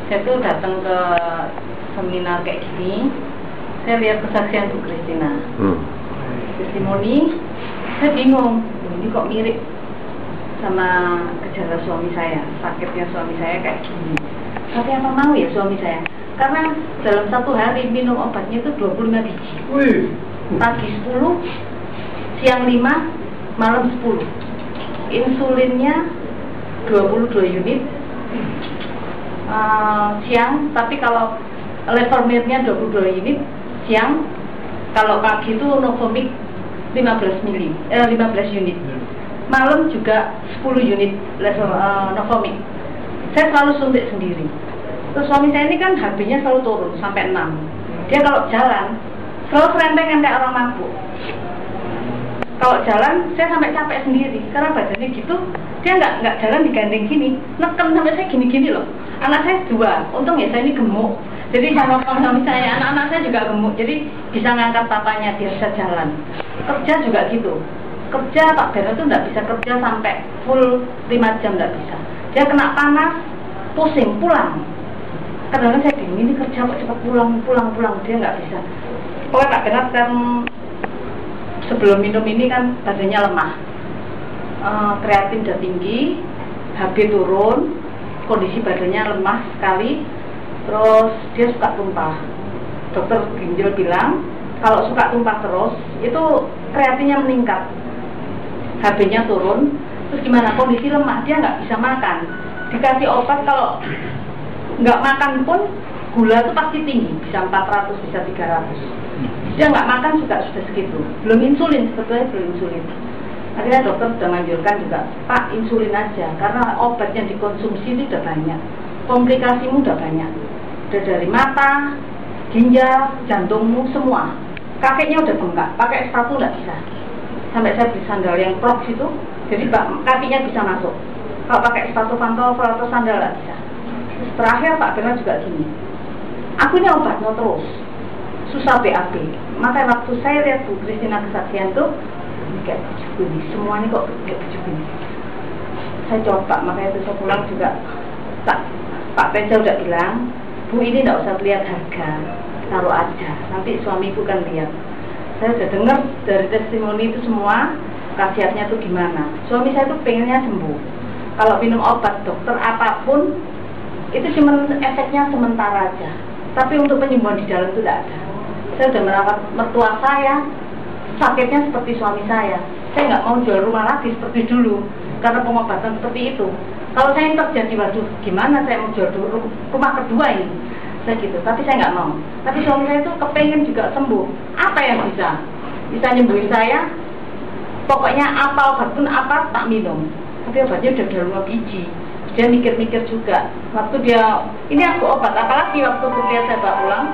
Saya tuh datang ke seminar kayak gini, saya lihat kesaksian Bu Kristina, testimoni, saya bingung, ini kok mirip sama gejala suami saya, sakitnya suami saya kayak gini. Tapi apa mau ya suami saya? Karena dalam satu hari minum obatnya itu 25 biji. Pagi 10, siang 5, malam 10. Insulinnya 22 unit. Siang, tapi kalau levermirnya 22 unit siang, kalau pagi itu Novomix 15 unit, malam juga 10 unit Novomix. Saya selalu suntik sendiri. Terus suami saya ini kan HB-nya selalu turun sampai 6. Dia kalau jalan selalu serempeng kayak orang mabuk. Kalau jalan saya sampai capek sendiri karena badannya gitu. Dia nggak jalan digandeng gini, neken sampai saya gini-gini loh. Anak saya 2, untung ya saya ini gemuk. Jadi sama suami saya, anak-anak saya juga gemuk. Jadi bisa ngangkat papanya, dia bisa jalan. Kerja juga gitu. Kerja Pak Bero itu nggak bisa kerja sampai full 5 jam, nggak bisa. Dia kena panas, pusing, pulang. Kadang-kadang saya bingung, ini kerja kok cepat pulang. Dia nggak bisa. Pokoknya Pak Bernard kan sebelum minum ini kan badannya lemah, kreatin udah tinggi, HB turun, kondisi badannya lemah sekali, terus dia suka tumpah. Dokter ginjal bilang kalau suka tumpah terus itu kreatinnya meningkat, HB-nya turun, terus gimana, kondisi lemah, dia nggak bisa makan, dikasih obat kalau nggak makan pun gula itu pasti tinggi, bisa 400, bisa 300. Dia nggak makan juga sudah segitu, belum insulin, sebetulnya belum insulin. Akhirnya dokter sudah menganjurkan juga, Pak, insulin aja, karena obat yang dikonsumsi itu udah banyak, komplikasimu udah banyak, udah dari mata, ginjal, jantungmu, semua. Kakinya udah bengkak, pakai sepatu nggak bisa. Sampai saya beli sandal yang Crocs itu, jadi kakinya bisa masuk. Kalau pakai sepatu pantofel atau sandal nggak bisa. Terakhir Pak Bernard juga gini, aku ini obatnya terus, susah BAB. Maka waktu saya lihat Bu Kristina kesaksian tuh, ini kayak baju ini, semuanya kok kayak baju ini. Saya coba, makanya itu saya pulang juga, Pak Penca udah bilang, Bu ini nggak usah lihat harga, taruh aja, nanti suamiku kan lihat. Saya udah dengar dari testimoni itu semua, khasiatnya tuh gimana. Suami saya tuh pengennya sembuh. Kalau minum obat dokter apapun, itu cuma efeknya sementara aja, tapi untuk penyembuhan di dalam itu tidak ada. Saya sudah merawat mertua saya, sakitnya seperti suami saya nggak mau jual rumah lagi seperti dulu, karena pengobatan seperti itu. Kalau saya yang terjadi, waduh gimana saya mau jual rumah kedua ini, saya gitu, tapi saya nggak mau. Tapi suami saya itu kepengen juga sembuh. Apa yang bisa nyembuhin saya? Pokoknya apa obat pun apa tak minum. Tapi obatnya udah 25 biji. Dia mikir-mikir juga. Waktu dia, ini aku obat, apalagi waktu kuliah saya bawa pulang,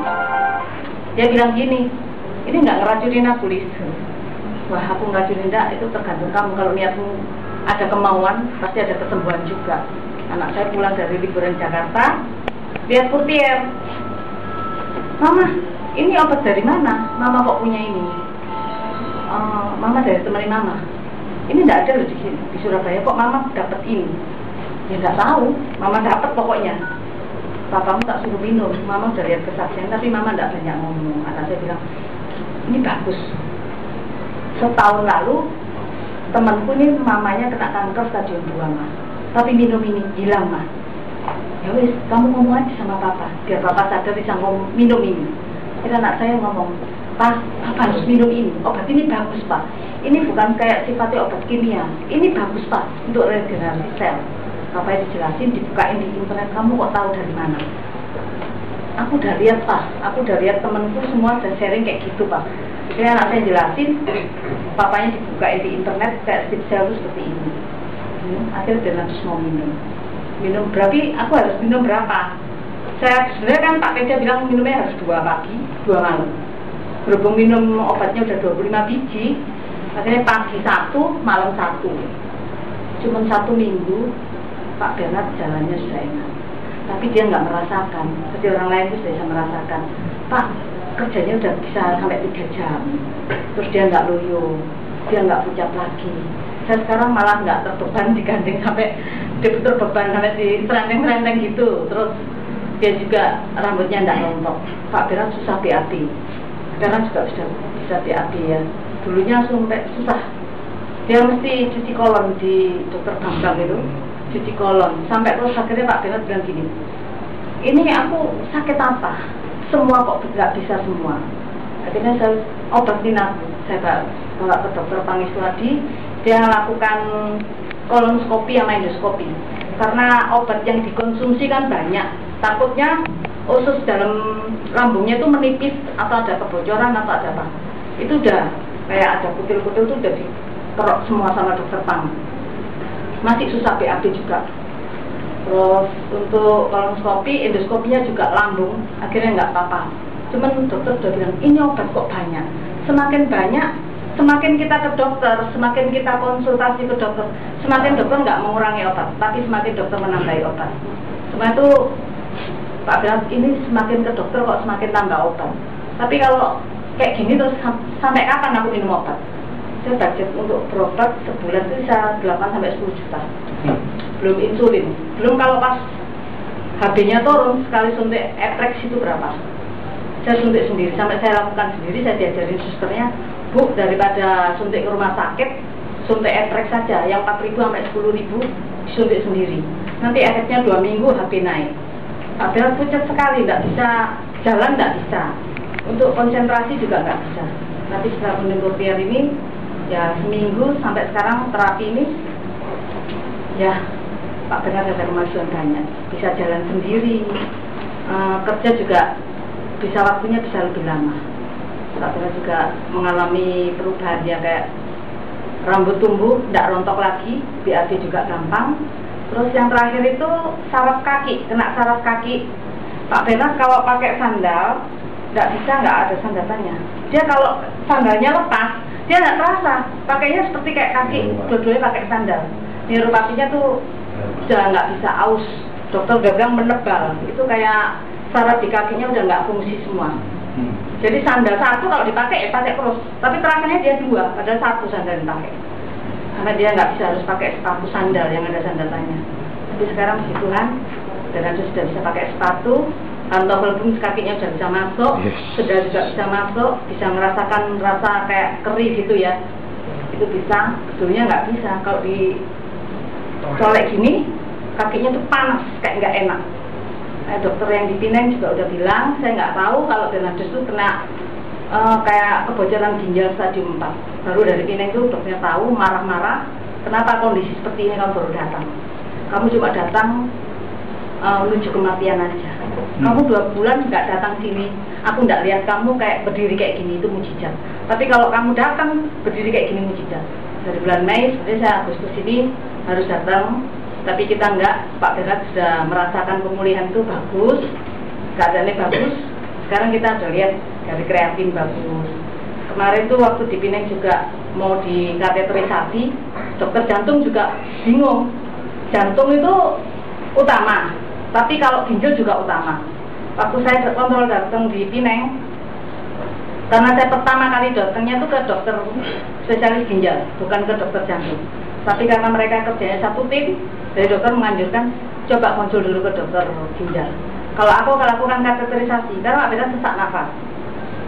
dia bilang gini, ini nggak ngeracunin aku, Lis. Wah, aku ngeracunin enggak, itu tergantung kamu. Kalau niatmu ada kemauan, pasti ada kesembuhan juga. Anak saya pulang dari liburan Jakarta, lihat portier, Mama, ini obat dari mana? Mama kok punya ini? Mama dari teman Mama. Ini nggak ada loh di Surabaya, kok Mama dapat ini? Ya nggak tahu, Mama dapat pokoknya. Papamu tak suruh minum, Mama udah lihat kesaksian, tapi Mama nggak banyak ngomong. Anak saya bilang, ini bagus. Setahun lalu, temanku ini mamanya kena kanker stadium 2, Ma. Tapi minum ini, hilang, Ma. Ya wis, kamu ngomong aja sama Papa, biar Papa sadar bisa minum ini. Jadi anak saya ngomong, Pak, Papa harus minum ini, obat ini bagus, Pak. Ini bukan kayak sifatnya obat kimia, ini bagus, Pak, untuk regenerasi sel. Papa dijelasin, dibukain di internet, kamu kok tahu dari mana? Aku udah lihat, Pak, aku udah lihat temenku semua udah sharing kayak gitu, Pak. Jadi anak saya jelasin, papanya dibukain di internet, kayak sip sel itu seperti ini. Akhirnya dia lanjut mau minum berarti aku harus minum berapa? Saya sebenarnya kan Pak Penca bilang minumnya harus 2 pagi, 2 malam. Berhubung minum obatnya udah 25 biji, akhirnya pagi 1, malam 1. Cuma 1 minggu Pak Bernard jalannya sudah enak, tapi dia nggak merasakan. Seperti orang lain itu sudah bisa merasakan. Pak, kerjanya udah bisa sampai 3 jam, terus dia nggak loyo, dia nggak pucat lagi. Saya sekarang malah nggak terbeban digandeng sampai dia terbeban sampai di serenteng-serenteng gitu. Terus dia juga rambutnya tidak rontok. Pak Berat susah BAB, sekarang juga sudah bisa BAB ya. Dulunya sampai susah, dia mesti cuci kolon di dokter Bambang itu, cuci kolon, sampai terus akhirnya Pak Berat bilang gini, ini aku sakit apa? Semua kok nggak bisa semua. Akhirnya saya obatin aku, saya bawa ke dokter Pangiswadi, dia lakukan kolonoskopi sama endoskopi. Karena obat yang dikonsumsi kan banyak, takutnya usus dalam lambungnya itu menipis atau ada kebocoran atau ada apa. Itu udah kayak ada kutil-kutil itu udah dikerok semua sama dokter Pang. Masih susah BAB juga. Terus untuk kolonoskopi, endoskopinya juga lambung, akhirnya nggak apa-apa. Cuman dokter udah bilang, ini obat kok banyak. Semakin banyak, semakin kita ke dokter, semakin kita konsultasi ke dokter, semakin dokter nggak mengurangi obat, tapi semakin dokter menambahi obat. Semua itu Pak Berat ini semakin ke dokter kok semakin tambah obat. Tapi kalau kayak gini terus sampai kapan aku minum obat? Saya budget untuk berobat sebulan itu bisa 8-10 juta. Belum insulin, belum kalau pas HB-nya turun sekali suntik Etrex itu berapa? Saya suntik sendiri, sampai saya lakukan sendiri, saya diajarin susternya, Bu, daripada suntik ke rumah sakit, suntik Etrex saja, yang 4.000 sampai 10.000 disuntik sendiri. Nanti efeknya 2 minggu HP naik. Pak Berat pucat sekali, tidak bisa jalan, tidak bisa. Untuk konsentrasi juga nggak bisa. Tapi setelah minum Propier ini, ya seminggu sampai sekarang terapi ini, ya Pak Berat ada kemajuan banyak. Bisa jalan sendiri, kerja juga bisa waktunya bisa lebih lama. Pak Berat juga mengalami perubahan ya, kayak rambut tumbuh, tidak rontok lagi, BAB juga gampang. Terus yang terakhir itu saraf kaki, kena saraf kaki. Pak Berat kalau pakai sandal, tidak bisa, nggak ada sandatannya. Dia kalau sandalnya lepas, dia nggak terasa, pakainya seperti kayak kaki, dua-duanya pakai sandal. Neuropatinya tuh udah nggak bisa, aus. Dokter udah bilang menebal, itu kayak saraf di kakinya udah nggak fungsi semua. Jadi sandal satu kalau dipakai ya pakai terus, tapi terakhirnya dia 2, padahal 1 sandal dipakai. Karena dia nggak bisa harus pakai sepatu sandal yang ada sandatannya. Tapi sekarang puji Tuhan, dan sudah bisa pakai sepatu, pantofel pun kakinya sudah bisa masuk, sudah juga bisa masuk, bisa merasakan rasa kayak keri gitu ya. Itu bisa, dulunya nggak bisa. Kalau di colek gini, kakinya tuh panas, kayak nggak enak. Dokter yang di Pineng juga udah bilang, saya nggak tahu kalau Bernadus itu kena kayak kebocoran ginjal stadium 4. Baru dari Pineng itu dokternya tahu, marah-marah, kenapa kondisi seperti ini kamu baru datang? Kamu cuma datang menuju kematian aja. Kamu 2 bulan nggak datang sini, aku nggak lihat kamu kayak berdiri kayak gini, itu mujizat. Tapi kalau kamu datang berdiri kayak gini, mujizat. Dari bulan Mei, seperti saya Agustus ini harus datang. Tapi kita enggak, Pak Berat sudah merasakan pemulihan itu bagus, keadaannya bagus. Sekarang kita sudah lihat dari kreatin bagus. Kemarin tuh waktu di Pineng juga mau di kateterisasi, dokter jantung juga bingung. Jantung itu utama, tapi kalau ginjal juga utama. Waktu saya kontrol datang di Pineng, karena saya pertama kali datangnya tuh ke dokter spesialis ginjal, bukan ke dokter jantung. Tapi karena mereka kerjanya satu tim, dari dokter menganjurkan coba konsul dulu ke dokter ginjal. Kalau aku lakukan kateterisasi, karena Pak Berat sesak nafas,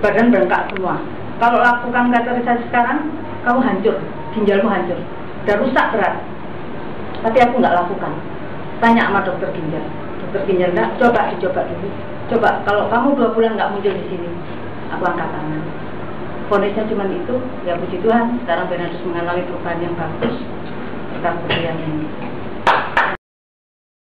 badan bengkak semua. Kalau lakukan kateterisasi sekarang, kamu hancur, ginjalmu hancur, udah rusak berat. Tapi aku nggak lakukan. Tanya sama dokter ginjal. Dokter ginjal enggak, dicoba dulu. Coba, kalau kamu 2 bulan nggak muncul di sini, aku angkat tangan. Kondisinya cuma itu, ya puji Tuhan. Sekarang Bernadus mengalami perubahan yang bagus. Kita berikan ini.